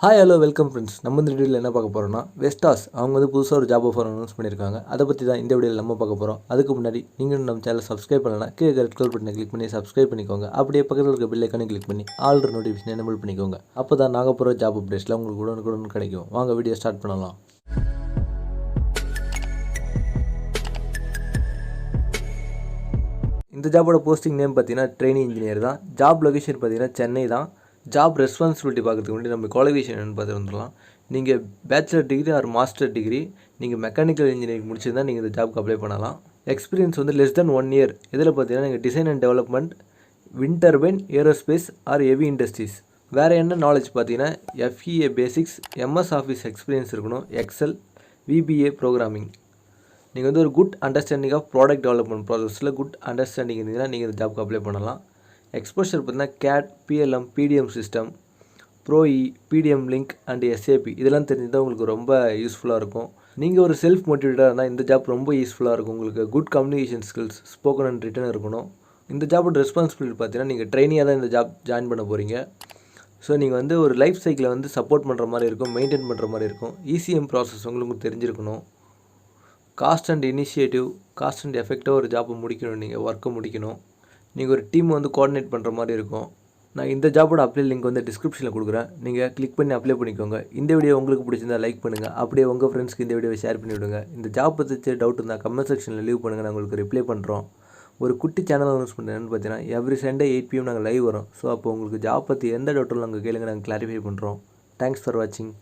Hi hello welcome friends. நம்ம இந்த வீடியோவில் என்ன பார்க்க போகிறோம்னா, வெஸ்டாஸ் அவங்க வந்து புதுசாக ஒரு ஜாப் ஆஃபர் அனௌன்ஸ் பண்ணியிருக்காங்க. அதை பற்றி தான் இந்த வீடியோவில் நம்ம பார்க்க போகிறோம். அதுக்கு முன்னாடி நீங்கள் நம்ம சேனலை சப்ஸ்கிரைப் பண்ணலாம், கீழே ரெட் கலர் பட்டனை கிளிக் பண்ணி சப்ஸ்கிரைப் பண்ணிக்கோங்க. அப்படியே பக்கத்தில் இருக்க பெல் ஐக்கானை கிளிக் பண்ணி ஆல் நோட்டிஃபிகேஷன் எனேபிள் பண்ணிக்கோங்க. அப்போ தான் நாங்கள் போகிற ஜாப் அப்டேட்ஸில் உங்களுக்கு உடனுக்குடன் கிடைக்கும். வாங்க வீடியோ ஸ்டார்ட் பண்ணலாம். இந்த ஜாபோட போஸ்டிங் நேம் பார்த்தீங்கன்னா ட்ரெயினி இன்ஜினியர் தான். ஜாப் லொகேஷன் பார்த்தீங்கன்னா சென்னை தான். ஜாப் ரெஸ்பான்சிபிலிட்டி பார்க்குறதுக்கு முன்னாடி நம்ம குவாலிஃபிகேஷன் என்னென்னு பார்த்து வந்துடலாம். நீங்கள் bachelor degree or master degree நீங்கள் மெக்கானிக்கல் இன்ஜினியரிங் முடிச்சிருந்தா நீங்கள் இந்த ஜாப்க்கு அப்ளை பண்ணலாம். எக்ஸ்பீரியன்ஸ் வந்து லெஸ் தென் 1 இயர். இதில் பார்த்தீங்கன்னா நீங்கள் design and development, wind turbine, aerospace or heavy industries. வேறு என்ன நாலேஜ் பார்த்தீங்கன்னா FEA basics, MS office experience இருக்கணும், எக்ஸல், VBA ப்ரோக்ராமிங். நீங்கள் வந்து ஒரு good understanding of product development ப்ராசஸில் குட் அண்டர்ஸ்டாண்டிங் இருந்தீங்கன்னா நீங்கள் இந்த ஜாப்க்கு அப்ளை பண்ணலாம். எக்ஸ்போஷர் பார்த்தீங்கன்னா CAD, PLM, PDM system, ProE, PDM link and SAP இதெல்லாம் தெரிஞ்சுதான் உங்களுக்கு ரொம்ப யூஸ்ஃபுல்லாக இருக்கும். நீங்கள் ஒரு செல்ஃப் மோட்டிவேட்டாக இருந்தால் இந்த ஜாப் ரொம்ப யூஸ்ஃபுல்லாக இருக்கும். உங்களுக்கு good communication skills, spoken and written இருக்கணும். இந்த ஜாபோட ரெஸ்பான்சிபிலிட்டி பார்த்தீங்கன்னா நீங்கள் ட்ரெயினியாக தான் இந்த ஜாப் ஜாயின் பண்ண போகிறீங்க. ஸோ நீங்கள் வந்து ஒரு லைஃப் சைக்கிளை வந்து சப்போர்ட் பண்ணுற மாதிரி இருக்கும், மெயின்டைன் பண்ணுற மாதிரி இருக்கும். ECM ப்ராசஸ் உங்களுக்கு தெரிஞ்சிருக்கணும். Cost and initiative, cost and எஃபெக்டாக ஒரு ஜாப்பை முடிக்கணும், நீங்கள் ஒர்க்கை முடிக்கணும். நீங்கள் ஒரு டீம் வந்து கோஆர்டினேட் பண்ணுற மாதிரி இருக்கும். நான் இந்த ஜாபோட அப்ளை லிங்க் வந்து டிஸ்கிரிப்ஷனில் கொடுக்குறேன். நீங்கள் கிளிக் பண்ணி அப்ளை பண்ணிக்கோங்க. இந்த வீடியோ உங்களுக்கு பிடிச்சிருந்தா லைக் பண்ணுங்கள். அப்படியே உங்கள் ஃப்ரெண்ட்ஸ்க்கு இந்த வீடியோவை ஷேர் பண்ணி விடுங்க. இந்த ஜாப் பற்றி டவுட் இருந்தால் கமெண்ட் செக்ஷனில் லீவ் பண்ணுங்கள், நான் உங்களுக்கு ரிப்ளை பண்ணுறோம். ஒரு குட்டி சேனல் அனௌன்ஸ் பண்ணுறேன்னு பார்த்தீங்கன்னா எவ்ரி சண்டே 8 PM நாங்கள் லைவ் வரோம். ஸோ அப்போ உங்களுக்கு ஜாப் பற்றி எந்த டவுட்டும் நாங்கள் கேளுங்க, நாங்கள் கிளாரிஃபை பண்ணுறோம். தேங்க்ஸ் ஃபார் வாட்சிங்.